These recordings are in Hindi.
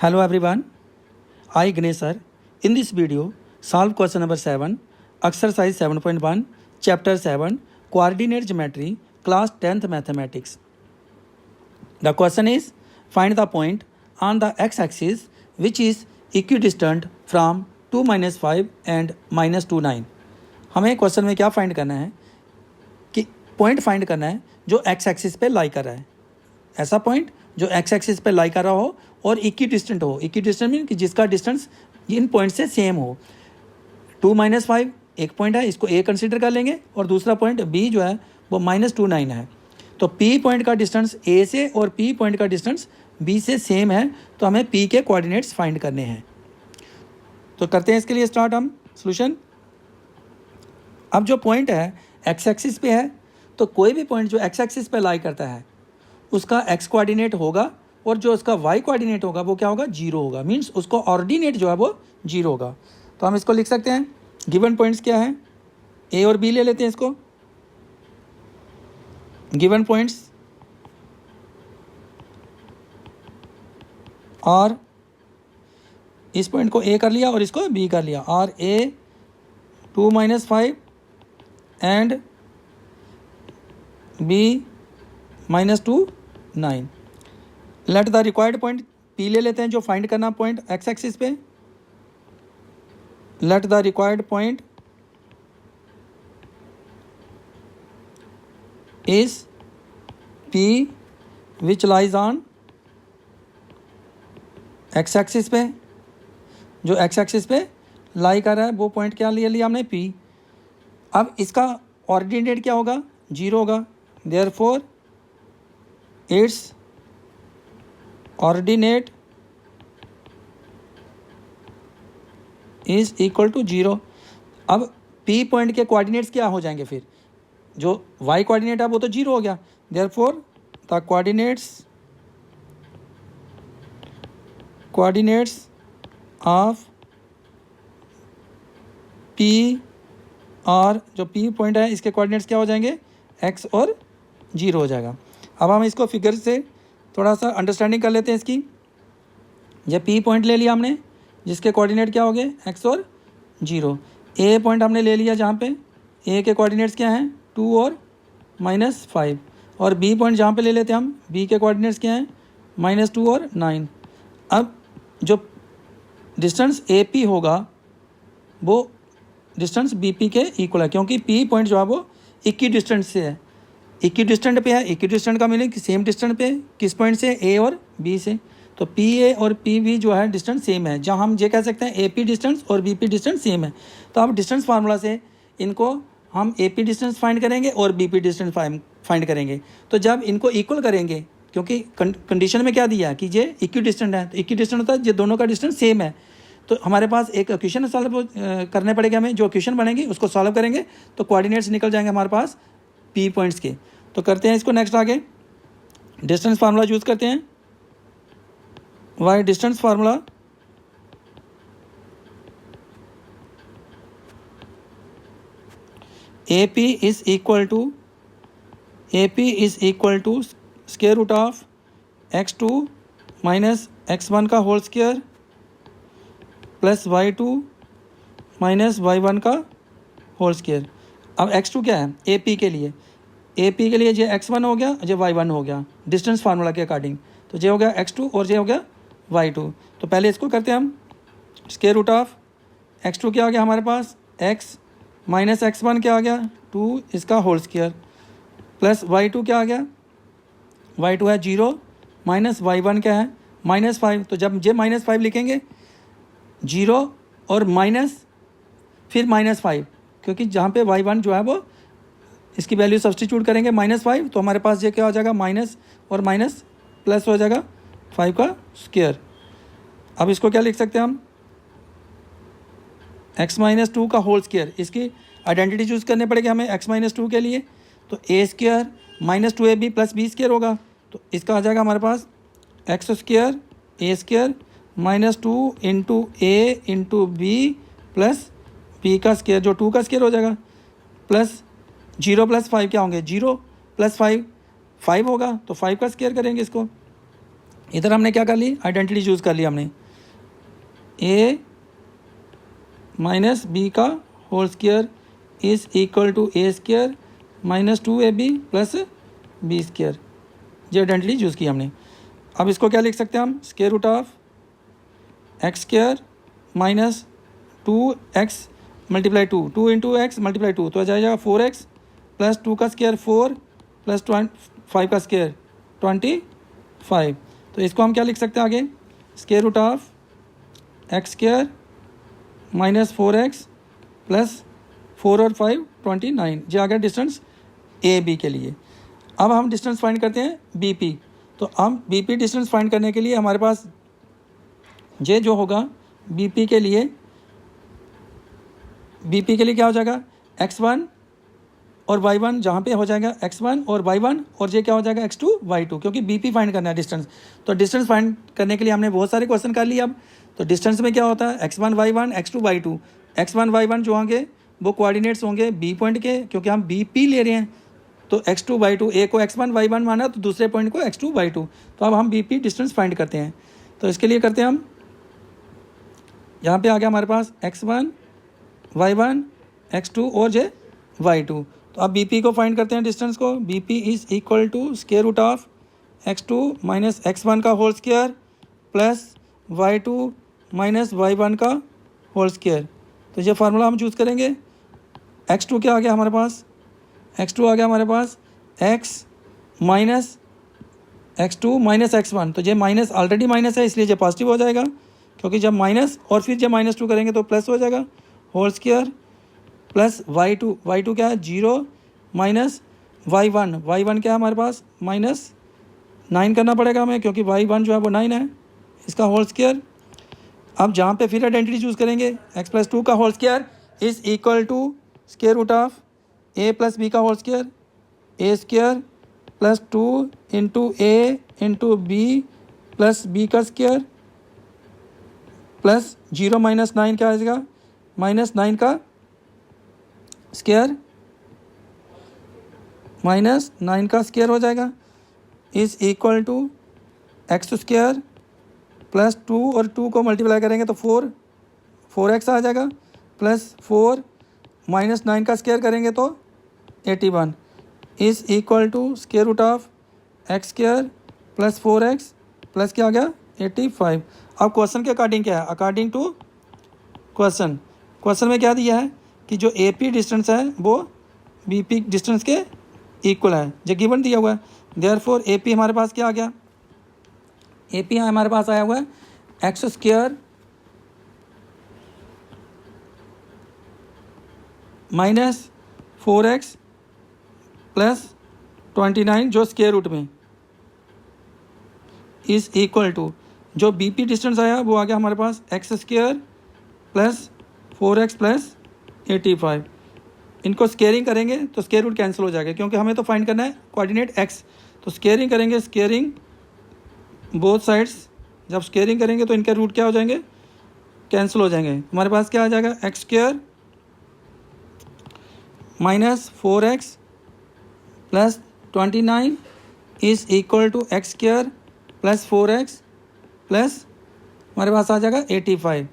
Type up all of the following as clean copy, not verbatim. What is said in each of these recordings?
Hello everyone, I Ganesh sir. In this video, solve question number 7, exercise 7.1, chapter 7, coordinate geometry, class 10th mathematics. The question is, find the point on the x-axis which is equidistant from 2 minus 5 and minus 2 9. हमें क्वेश्चन में क्या फाइंड करना है कि पॉइंट फाइंड करना है जो एक्स एक्सिस पे लाई कर रहा है, ऐसा पॉइंट जो एक्स एक्सिस पे लाई कर रहा हो और इक्विडिस्टेंट हो. इक्विडिस्टेंट मीन कि जिसका डिस्टेंस इन पॉइंट से सेम हो. 2 minus 5 एक पॉइंट है, इसको ए कंसिडर कर लेंगे, और दूसरा पॉइंट बी जो है वो -2 9 है. तो पी पॉइंट का डिस्टेंस ए से और पी पॉइंट का डिस्टेंस बी से सेम है, तो हमें पी के कोऑर्डिनेट्स फाइंड करने हैं. तो करते हैं इसके लिए स्टार्ट हम सोल्यूशन. अब जो पॉइंट है एक्स एक्सिस पे है, तो कोई भी पॉइंट जो एक्स एक्सिस पे लाई करता है उसका एक्स कोऑर्डिनेट होगा, और जो उसका वाई कोऑर्डिनेट होगा वो क्या होगा, 0 होगा. मीन्स उसको ऑर्डिनेट जो है वो 0 होगा. तो हम इसको लिख सकते हैं. गिवन पॉइंट्स क्या है, ए और बी ले लेते हैं इसको. गिवन पॉइंट्स और इस पॉइंट को ए कर लिया और इसको बी कर लिया. और A 2 minus 5 and B -2 9. Let the required point P ले लेते हैं जो फाइंड करना पॉइंट एक्स एक्सिस पे. Let the required point is P which lies on X axis पे. जो एक्स एक्सिस पे लाई कर रहा है वो पॉइंट क्या ले लिया हमने, पी. अब इसका ऑर्डिनेट क्या होगा, 0 होगा. Therefore its ordinate is equal to 0. अब पी पॉइंट के कोऑर्डिनेट्स क्या हो जाएंगे, फिर जो वाई कोऑर्डिनेट है वो तो 0 हो गया. Therefore the coordinates of P, और जो पी पॉइंट है इसके कोऑर्डिनेट्स क्या हो जाएंगे, एक्स और 0 हो जाएगा. अब हम इसको फिगर से थोड़ा सा अंडरस्टैंडिंग कर लेते हैं इसकी. ये पी पॉइंट ले लिया हमने जिसके कोऑर्डिनेट क्या हो गए, एक्स और 0. ए पॉइंट हमने ले लिया जहाँ पे ए के कोऑर्डिनेट्स क्या हैं, 2 और -5. और बी पॉइंट जहाँ पे ले लेते हैं हम, बी के कोऑर्डिनेट्स क्या हैं, -2 और 9. अब जो डिस्टेंस ए पी होगा वो डिस्टेंस बी पी के इक्वल है, क्योंकि पी पॉइंट जो है वो इक्विडिस्टेंट से है. इक्विडिस्टेंट पे है, इक्विडिस्टेंट का मीनिंग सेम डिस्टेंस पे किस पॉइंट से, ए और बी से. तो पी ए और पी बी जो है डिस्टेंस सेम है, जहाँ हम ये कह सकते हैं ए पी डिस्टेंस और बी पी डिस्टेंस सेम है. तो अब डिस्टेंस फार्मूला से इनको हम ए पी डिस्टेंस फाइंड करेंगे और बी पी डिस्टेंस फाइंड करेंगे. तो जब इनको इक्वल करेंगे, क्योंकि कंडीशन में क्या दिया है कि ये इक्विडिस्टेंट है, तो इक्विडिस्टेंट होता है ये दोनों का डिस्टेंस सेम है. तो हमारे पास एक इक्वेशन सॉल्व करने पड़ेगा हमें. जो इक्वेशन बनेगी उसको सॉल्व करेंगे तो कोऑर्डिनेट्स निकल जाएंगे हमारे पास पी पॉइंट्स के. तो करते हैं इसको नेक्स्ट आगे. डिस्टेंस फार्मूला यूज़ करते हैं. Why distance formula A P is equal to square root of x2 minus x1 का whole square plus y2 minus y1 का होल स्क्वायर. अब x2 क्या है, ए पी के लिए. ए पी के लिए ये x1 हो गया, ये y1 हो गया डिस्टेंस फार्मूला के अकॉर्डिंग. तो ये हो गया x2 और ये हो गया y2. तो पहले इसको करते हैं हम. स्क्वायर रूट ऑफ x2 क्या आ गया हमारे पास, x माइनस x1 क्या आ गया, 2 इसका होल स्क्वायर प्लस y2 क्या आ गया, y2 है 0 माइनस y1 क्या है, -5. तो जब ये -5 लिखेंगे 0 और माइनस फिर -5, क्योंकि जहाँ पे y1 जो है वो इसकी वैल्यू सब्सटीट्यूट करेंगे -5, तो हमारे पास ये क्या हो जाएगा, माइनस और माइनस प्लस हो जाएगा 5 का स्क्वायर. अब इसको क्या लिख सकते हैं हम, x-2 का होल स्क्वायर. इसकी आइडेंटिटी चूज़ करने पड़ेगी हमें x-2 के लिए. तो a square -2ab plus b square होगा. तो इसका आ जाएगा हमारे पास x square a square -2 into a into b plus b का स्क्वायर, जो 2 का स्क्वायर हो जाएगा, प्लस 0 + 5 क्या होंगे, 0 + 5 5 होगा, तो 5 का स्क्वायर करेंगे इसको. इधर हमने क्या कर ली, आइडेंटिटी चूज़ कर ली हमने, a माइनस बी का whole square is equal to a स्क्वायर minus 2ab plus b square, ये आइडेंटिटी चूज़ की हमने। अब इसको क्या लिख सकते हैं हम, square root of X square minus 2x multiply 2 into X multiply 2, तो आ जाएगा 4x प्लस 2 का स्क्वायर 4 प्लस 5 का स्क्वायर 25। तो इसको हम क्या लिख सकते हैं आगे, square root of X square minus 4x plus 4 और 5 29, जो आ गया डिस्टेंस ए बी के लिए। अब हम डिस्टेंस फाइंड करते हैं बी पी। तो हम बी पी डिस्टेंस फाइंड करने के लिए हमारे पास ये जो होगा बी पी के लिए क्या हो जाएगा, x1 और y1 जहाँ पे हो जाएगा x1 और y1, और ये क्या हो जाएगा x2 y2, क्योंकि bp फाइंड करना है डिस्टेंस। तो डिस्टेंस फाइंड करने के लिए हमने बहुत सारे क्वेश्चन कर लिए। अब तो डिस्टेंस में क्या होता है, x1 y1 x2 y2। x1 y1 जो होंगे वो कोऑर्डिनेट्स होंगे b पॉइंट के, क्योंकि हम bp ले रहे हैं। तो x2 y2, ए को x1 y1 माना तो दूसरे पॉइंट को x2 y2। तो अब हम bp डिस्टेंस फाइंड करते हैं। तो इसके लिए करते हैं हम, यहाँ पे आ गया हमारे पास x1 y1 x2 और जे y2। तो अब bp को फाइंड करते हैं डिस्टेंस को, bp is equal to square root of x2 minus x1 का whole square plus y2 minus y1 का होल स्क्वायर। तो ये फार्मूला हम चूज़ करेंगे। x2 क्या आ गया हमारे पास, x2 आ गया हमारे पास x minus x2 minus x1। तो ये माइनस ऑलरेडी माइनस है, इसलिए ये पॉजिटिव हो जाएगा, क्योंकि जब माइनस और फिर जब -2 करेंगे तो प्लस हो जाएगा, होल स्क्वायर प्लस y2 क्या है 0 माइनस y1 क्या है हमारे पास -9 करना पड़ेगा हमें, क्योंकि y1 जो है वो 9 है, इसका होल स्क्वायर। अब जहाँ पे फिर आइडेंटिटी चूज़ करेंगे, x प्लस 2 का whole square is equal to square root of a plus b का whole square, a square plus 2 into a into b plus b का स्क्वायर प्लस 0 माइनस 9 क्या आ जाएगा, -9 का स्क्वायर -9 का स्क्वायर हो जाएगा, is equal to X square plus 2 और 2 को मल्टीप्लाई करेंगे तो 4x आ जाएगा, प्लस 4 -9 का स्क्वायर करेंगे तो 81 is equal to square root of X square plus 4x plus क्या आ गया 85। अब क्वेश्चन के अकॉर्डिंग क्या है, अकॉर्डिंग टू क्वेश्चन में क्या दिया है कि जो ए पी डिस्टेंस है वो बी पी डिस्टेंस के इक्वल है, जो गिवन दिया हुआ है। देयरफॉर ए पी हमारे पास क्या आ गया, ए पी हमारे पास आया हुआ है x square minus 4x plus 29 जो स्क्वायर रूट में इज़ इक्वल टू, जो बी पी डिस्टेंस आया वो आ गया हमारे पास x square plus 4x plus 85। इनको स्केयरिंग करेंगे तो स्क्वायर रूट कैंसिल हो जाएगा, क्योंकि हमें तो फाइंड करना है कोऑर्डिनेट x। तो स्केयरिंग करेंगे, स्केयरिंग बोथ साइड्स, जब स्केयरिंग करेंगे तो इनके रूट क्या हो जाएंगे, कैंसिल हो जाएंगे। हमारे पास क्या आ जाएगा, X square minus 4x plus 29 is equal to X square plus 4x plus हमारे पास आ जाएगा 85।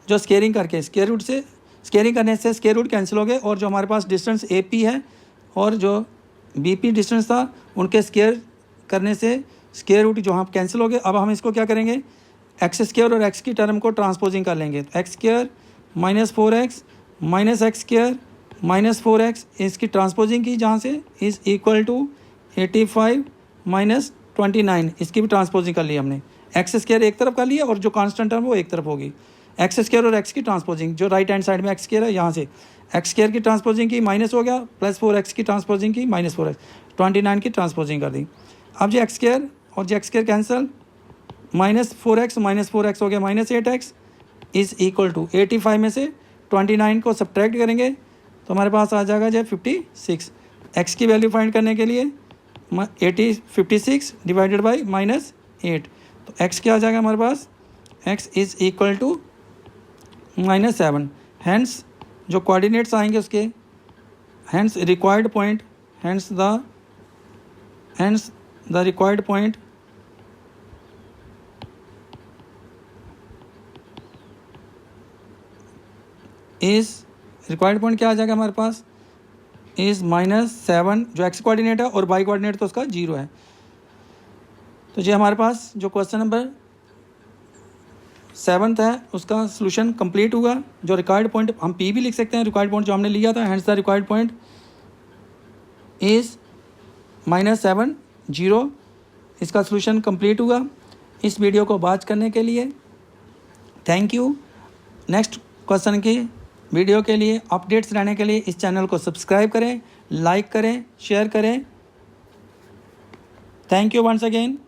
जो स्केयरिंग करके स्केयरिंग करने से स्क्वायर रूट कैंसिल हो गए, और जो हमारे पास डिस्टेंस ए पी है और जो बी पी डिस्टेंस था उनके स्क्वायर करने से स्क्वायर रूट जो हम कैंसिल हो गए। अब हम इसको क्या करेंगे, एक्स स्क्वायर और एक्स की टर्म को ट्रांसपोजिंग कर लेंगे। तो x square minus 4x minus x square minus 4x इसकी ट्रांसपोजिंग की, जहाँ से इज़ इक्वल टू 85 माइनस 29 इसकी भी ट्रांसपोजिंग कर ली हमने। एक्स स्क्वायर एक तरफ कर लिया और जो कांस्टेंट टर्म वो एक तरफ होगी। एक्स स्क्वायर और एक्स की ट्रांसपोजिंग, जो राइट हैंड साइड में एक्स स्क्वायर है यहाँ से एक्स स्क्वायर की ट्रांसपोजिंग की माइनस हो गया, प्लस 4x की ट्रांसपोजिंग की माइनस 4x 29 की ट्रांसपोजिंग कर दी। अब जो एक्स स्क्वायर और जो x square cancel, minus 4x हो गया minus 8x is equal to 85 में से 29 को सब्ट्रैक्ट करेंगे तो हमारे पास आ जाएगा जो 56। एक्स की वैल्यू फाइंड करने के लिए 56 डिवाइडेड बाई -8, तो एक्स क्या आ जाएगा हमारे पास, x is equal to -7। Hence जो कोऑर्डिनेट्स आएंगे उसके, hence required point, hence the required point is required point क्या आ जाएगा हमारे पास, इज़ -7 जो एक्स कोऑर्डिनेट है और वाई कोऑर्डिनेट तो उसका 0 है। तो ये हमारे पास जो क्वेश्चन नंबर 7 है उसका सोल्यूशन कंप्लीट हुआ। जो रिक्वायर्ड पॉइंट हम पी भी लिख सकते हैं, रिक्वायर्ड पॉइंट जो हमने लिया था, hence the required point is -7 0, इसका सोल्यूशन कंप्लीट हुआ। इस वीडियो को वॉच करने के लिए थैंक यू। नेक्स्ट क्वेश्चन की वीडियो के लिए अपडेट्स रहने के लिए इस चैनल को सब्सक्राइब करें, लाइक करें, शेयर करें। Thank you once again.